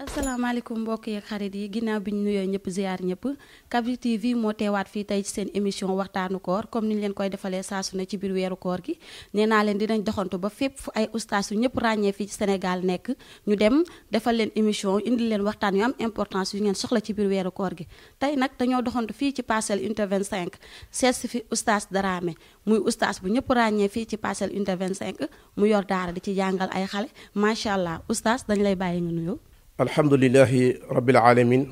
asalaamaaleykum mbokk yeeg xarit yi ginnaaw bi ñu nuyoo ñëpp ziar ñëpp Kabir TV moo teewaat fii tey ci seen émission waxtaanu koor comme ni ñu leen koy defalee saa su ne ci biir weeru koor gi nee naa leen dinañ doxantu ba fépp fu ay ustaas yu ñëpp ràññee fii ci Sénégal nekk ñu dem defal leen émission indi leen waxtaan yu am importance yu ngeen soxla ci biir weeru koor gi tey nag dañoo doxantu fii ci Parcelles Unité 25 seet si fi ustaas Dramé muy ustaas bu ñëpp ràññee fii ci Parcelles Unité 25 mu yor daara di ci jàngal ay xale macha allah ustaas dañ lay bàyyi nga nuyoo. alhamdulillahi rabbil alamin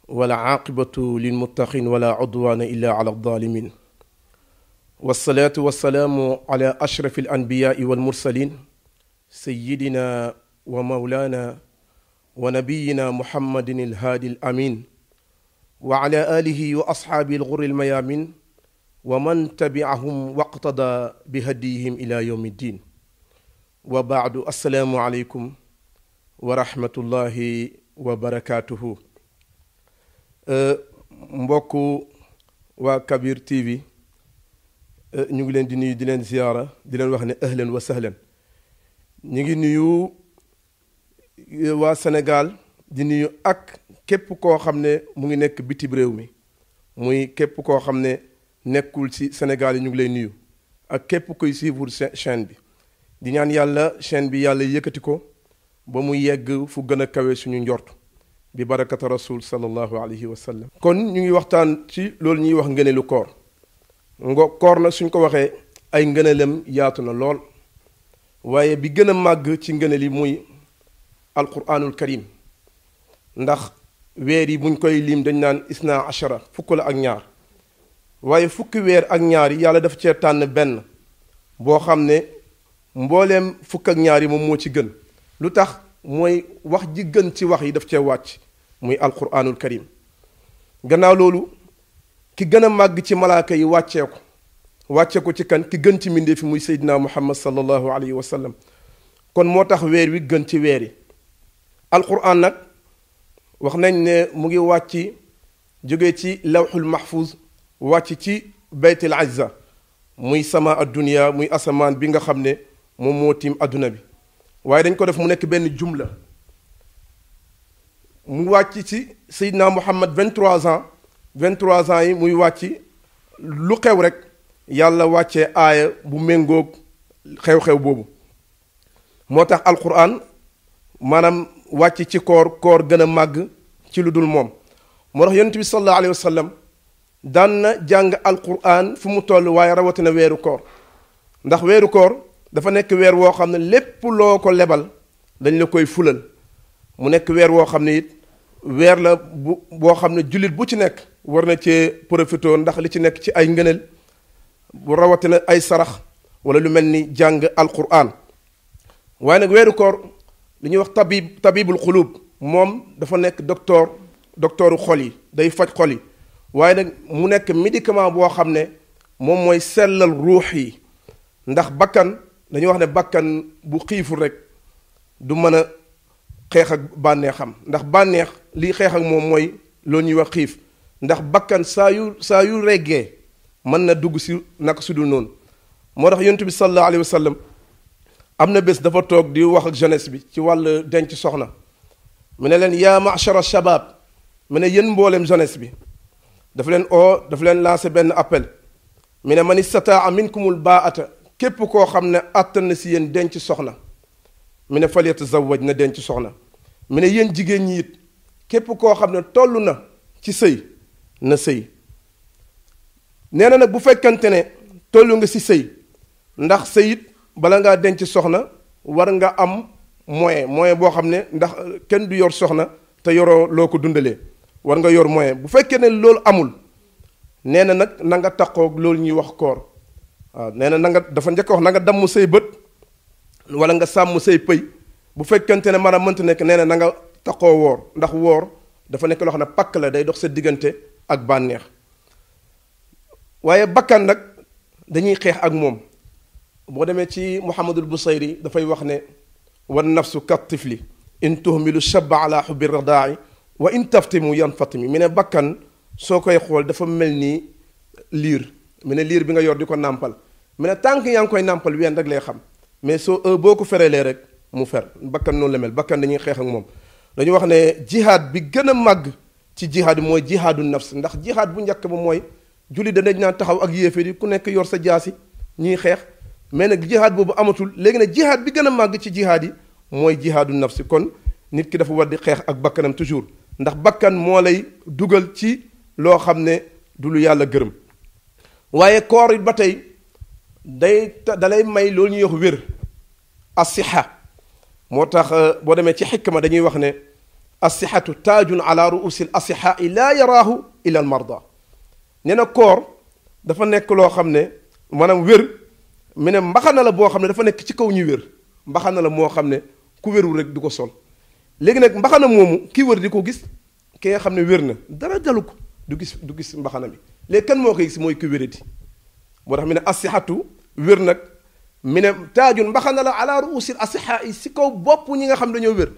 wala aqibatu lilmuttaqin wala udwana illa ala aldalimin wassalatu wassalaamu ala ashrafi alanbiyai walmursalin sayidina wa maulana wa nabiyina muhammadin alhaadi alamin wa ala alihi wa ashaabi alghurri almayamin wa man tabiahum waqtada bihadiyihim ila yawmi ddin wa baadu assalaamu aleykum wa rahmatullahi wa barakaatuhu. mbokku waa Kabir TV ñu ngi leen di nuyu di leen ziyaara di leen wax ne ahlan wa sahlan ñu ngi nuyu waa Sénégal di nuyu ak képp koo xam ne mu ngi nekk bitim réew mi muy képp koo xam ne nekkul ci Sénégal yi ñu ngi lay nuyu ak képp koy suivre chaîne bi di ñaan yàlla chaîne bi yàlla yëkkati ko ba mu yegg fu gën a kawe suñu njort bi barakata rasul sallallahu alayhi wa sallam. kon ñu ngi waxtaan ci loolu ñuy wax ngëneelu koor koor nag suñ ko waxee ay ngëneelam yaatu na lool waaye bi gën a màgg ci ngëneel yi muy alquranul karim ndax weer yi buñ koy lim dañ naan isna ashara fukk la ak ñaar waaye fukki weer ak ñaar yi yàlla dafa cee tànn benn boo xam ne mbooleem fukk ak ñaar yi moom moo ci gën. lu tax mooy wax ji gën ci wax yi daf cee wàcc muy alquranul karim gannaaw loolu ki gën a màgg ci malaaka yi wàccee ko ci kan ki gën ci mbindéef fi muy seydina muhammad sallallahu alayhi wa sallam kon moo tax weer wi gën ci weer yi alquran nag wax nañ ne mu ngi wàcc jóge ci lawxul mahfuz wàcc ci baytul azza muy sama addunia muy asamaan bi nga xam ne moom moo tiim adduna bi waaye dañ ko def mu nekk benn jumla mu wàcc ci Seydina Muhammad 23 ans yi muy wàcc lu xew rek yàlla wàccee aaya bu méngoog xew-xew boobu moo tax alquran maanaam wàcc ci koor gën a màgg ci lu dul moom moo tax yonent bi sallallahu alayhi wa sallam daan na jàng alquran fu mu toll waaye rawatina weeru koor ndax weeru koor dafa nekk weer woo xam ne lépp loo ko lebal dañ la koy fulal mu nekk weer woo xam ne it weer la boo xam ne jullit bu ci nekk war na cee profité ndax li ci nekk ci ay ngëneel bu rawatina ay sarax wala lu mel ni jàng alquran waaye nag weeru koor li ñuy wax tabibul xulub moom dafa nekk docteuru xol yi day faj xol yi waaye nag mu nekk médicament boo xam ne moom mooy sellal ruux yi ndax bakkan dañuy wax ne bakkan bu xiiful rek du mën a xeex ak bànneexam ndax bànneex liy xeex ak moom mooy loolu ñuy wax xiif ndax bakkan saa yu reggee mën na dugg si naka su dul noonu moo tax yonent bi sallallahu alayhi wa sallam am na bés dafa toog di wax ak jeunesse bi ci wàll denc soxna mu ne leen yaa ma'shara shabab mu ne yéen mboolem jeunesse bi dafa leen lancé benn appel mu ne man istataa minkumul baata képp koo xam ne àttan na si yéen denc soxna mu ne falyatazawwaj na denc soxna mu ne yéen jigéen ñi it képp koo xam ne toll na ci sëy na sëy nee na nag bu fekkante ne tollu nga si sëy ndax sëy it bala ngaa denc soxna war nga am moyen boo xam ne ndax kenn du yor soxna te yoroo loo ko dundalee war nga yor moyen bu fekkee ne loolu amul nee na nag na nga taqoog loolu ñuy wax koor waaw nee na dafa njëkk wax na nga damm say bët wala nga sàmm say pëy bu fekkente ne maanaam mënta nekk nee na nga taxoo woor ndax woor dafa nekk loo xam ne pakk la day dox sa diggante ak bànneex waaye bakkan nag dañuy xeex ak moom boo demee ci Muhammadul Busayri dafay wax ne wan nafsu kat tifli in tuhmilu shabba ala xubbi radaa'i wa in taftimu yanfatimi mu ne bakkan soo koy xool dafa mel ni liir mu ne liir bi nga yor di ko nàmpal mu ne tànk yaa ngi koy nàmpal ween rek lay xam mais soo boo ko ferelee rek mu fer bakkan noonu la mel bakkan dañuy xeex ak moom dañu wax ne jihaad bi gën a màgg ci jihaad mooy jihaadu nafs, ndax jihaad bu njëkk ba mooy julli dañ naan taxaw ak yéeféer yi ku nekk yor sa jaasi ñuy xeex, mais nag jihaad boobu amatul. léegi nag jihaad bi gën a màgg ci jihaad yi mooy jihaadu nafs. kon nit ki dafa war di xeex ak bakkanam toujours, ndax bakkan moo lay dugal ci loo xam ne du lu yàlla gërëm. waaye koor it ba tey dalay may loolu ñuy wax wér, asiha. moo tax boo demee ci xikma dañuy wax ne asihatu taajun ala ruusil asihai laa yaraahu ila al marda. nee na koor dafa nekk loo xam ne maanaam wér mu ne mbaxana la boo xam ne dafa nekk ci kaw ñu wér, mbaxana la moo xam ne ku wérul rek du ko sol. léegi nag mbaxana moomu kii wër di ko gis, ki nga xam ne wér na dara dalu ko du gis mbaxana bi. léegi kan moo koy gis mooy ku wéradi. moo tax mu ne asihatu wér nag mi ne taajun mbaxana la ala ruusil asiha yi si kaw bopp ñi nga xam dañoo wér.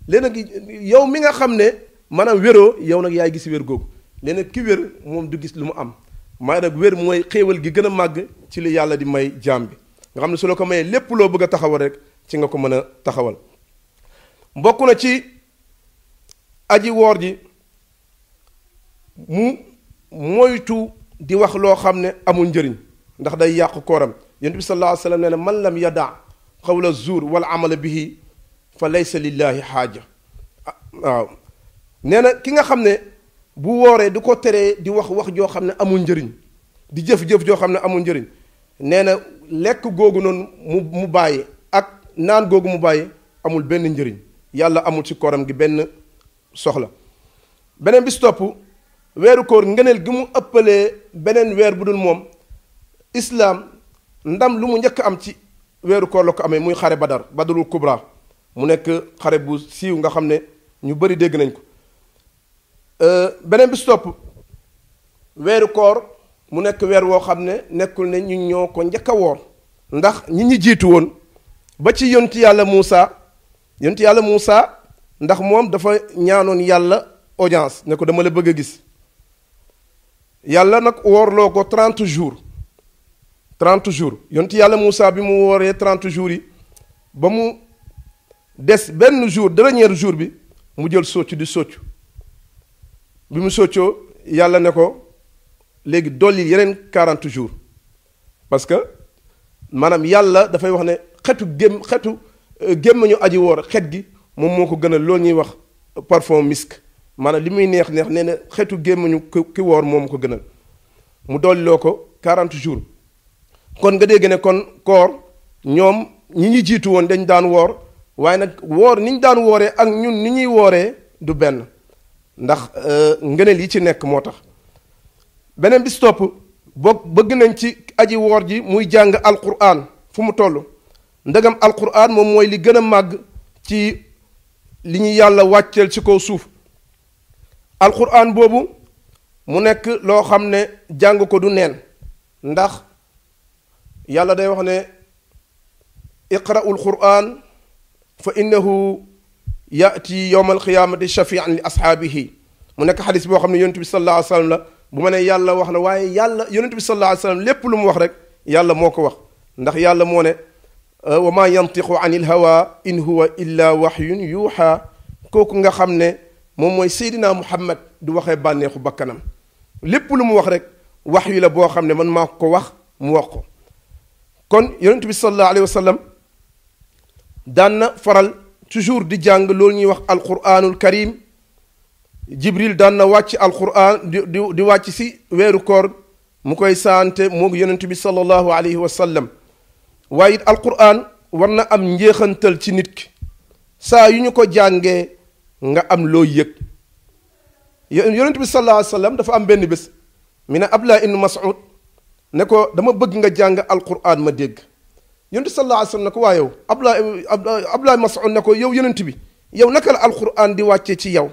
léegi nag yow mi nga xam ne maanaam wéroo yow nag yaay gis wér googu. léegi nag ki wér moom du gis lu mu am. maa nag wér mooy xéewal gi gën a màgg ci li yàlla di may jaam bi, nga xam ne su la ko mayee lépp loo bëgg a taxawal rek ci nga ko mën a taxawal. mbokk na ci aji woor ji mu moytu di wax loo xam ne amul njëriñ, ndax day yàq kooram. yonent bi sallallahu alayhi wa sallam nee na man lam yada qawla zuur wal amala bihi fa laysa lillahi xaaja. waaw nee na ki nga xam ne bu wooree du ko teree di wax joo xam ne amul njëriñ, di jëf-jëf joo xam ne amul njëriñ, nee na lekk googu noonu mu bàyyi ak naan googu mu bàyyi amul benn njëriñ, yàlla amul ci kooram gi benn soxla. beneen bis topp weeru koor ngëneel gi mu ëppalee beneen weer bu dul moom, islaam ndam lu mu njëkk am ci weeru koor la ko amee, muy xare Badrul Kubra. mu nekk xare bu siiw nga xam ne ñu bari dégg nañ ko. beneen bis topp weeru koor mu nekk weer woo xam ne nekkul ne ñu ñoo ko njëkk a woor, ndax ñi jiitu woon ba ci yonti yàlla Muusa ndax moom dafa ñaanoon yàlla audience ne ko dama la bëgg a gis. yàlla nag woorloo ko 30 jours yonti yàlla Muusa bi mu wooree 30 jours yi ba mu des benn jour dernier jour bi mu jël soccu di soccu. bi mu soccoo yàlla ne ko léegi dolli yeneen 40 jours, parce que maanaam yàlla dafay wax ne xetu gémmañu aji woor xet gi moom moo ko gënal loolu ñuy wax parfum misk, maanaam li muy neex nee na xetu gémmañu ki woor moom ko gënal. mu dolliloo ko 40 jours. kon nga dégg ne kon koor ñoom ñi jiitu woon dañ daan woor, waaye nag woor ni ñu daan wooree ak ñun ni ñuy wooree du benn, ndax ngëneel yi ci nekk moo tax. beneen bis topp bëgg nañ ci aji woor ji muy jàng alquran fu mu toll, ndegam alquran moom mooy li gën a màgg ci li ñu yàlla wàcceel ci kaw suuf. alquran boobu mu nekk loo xam ne jàng ko du neen, ndax yàlla day wax ne iqra'ul quran fa innahu yaati yowma alqiyaamati shafian li ashaabihi. mu nekk xadis boo xam ne yonent bi sallallahu alayhi wa sallam la. bu ma ne yàlla wax na, waaye yàlla yonent bi sallallahu alayhi wa sallam lépp lu mu wax rek yàlla moo ko wax, ndax yàlla moo ne wa ma yantiqu anil hawa in huwa illa waxyun yuuxa. kooku nga xam ne moom mooy Seydina Muhammad du waxee bànneexu bakkanam, lépp lu mu wax rek wax yu la boo xam ne man maa ko wax mu wax ko. kon yonent bi sallallahu alayhi wa sallam daan na faral toujours di jàng loolu ñuy wax alquranul karim. jibril daan na wàcc alquran di wàcc si weeru koor mu koy saante moo yonent bi sallallahu alayhi wa sallam. waaye it alquran war na am njeexantal ci nit ki, saa yu ñu ko jàngee nga am loo yëg. yonent bi sallallahu alayhi wa sallam dafa am benn bés mi ne Abdullah ibn Mas'ud ne ko dama bëgg nga jàng alquran ma dégg. yonent bi sallallahu alayhi wa sallam ne ko waa yow Abdullah Mas'ud ne ko yow yonent bi yow naka la alquran di wàccee ci yow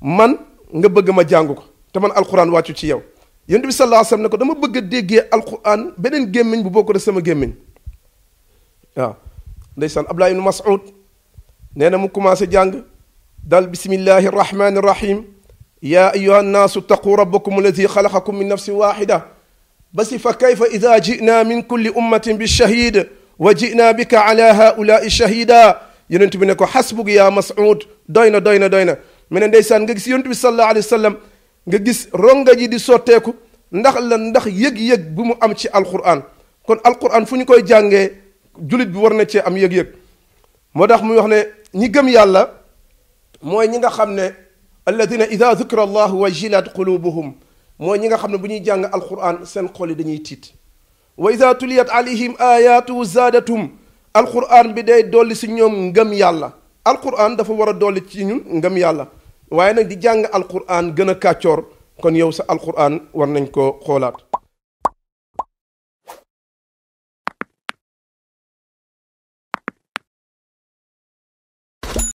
man nga bëgg ma jàng ko te man alquran wàccu ci yow. yonent bi sallallahu alayhi wa sallam ne ko dama bëgg a déggee alquran beneen gémmiñ bu bokk sama gémmiñ. waaw ndeysaan Abdullah ibn Mas'ud nee na mu commencé jàng dal bismillahi rahmani rahim ya ayuha nnaasu taqu rabbakum alladi xalaqakum min nafsin waxida basi fa kayfa ida jina min kulli ummatin bishahid wa jina bika ala haulai shahida yonent bi ne ko xasbug yaa Mas'ud doy na doy na doy na mu ne ndeysaan nga gis yonent bi sallallahu alayhi wa sallam nga gis ronga ji di sotteeku ndax la ndax yëg-yëg bu mu am ci alquran kon alquran fu ñu koy jàngee julit bi war na cee am yëg-yëg moo tax muy wax ne ñi gëm yàlla mooy ñi nga xam ne alladina ida dukira allahu wajilat qulubuhum mooy ñi nga xam ne bu ñuy jàng alquran seen xol yi dañuy tiit wa ida tuliyat alayhim ayatu zaadatum alquran bi day dolli si ñoom ngëm yàlla alquran dafa war a dolli ci ñun ngëm yàlla waaye nag di jàng alquran gën a kàccoor kon yow sa alquran war nañ ko xoolaat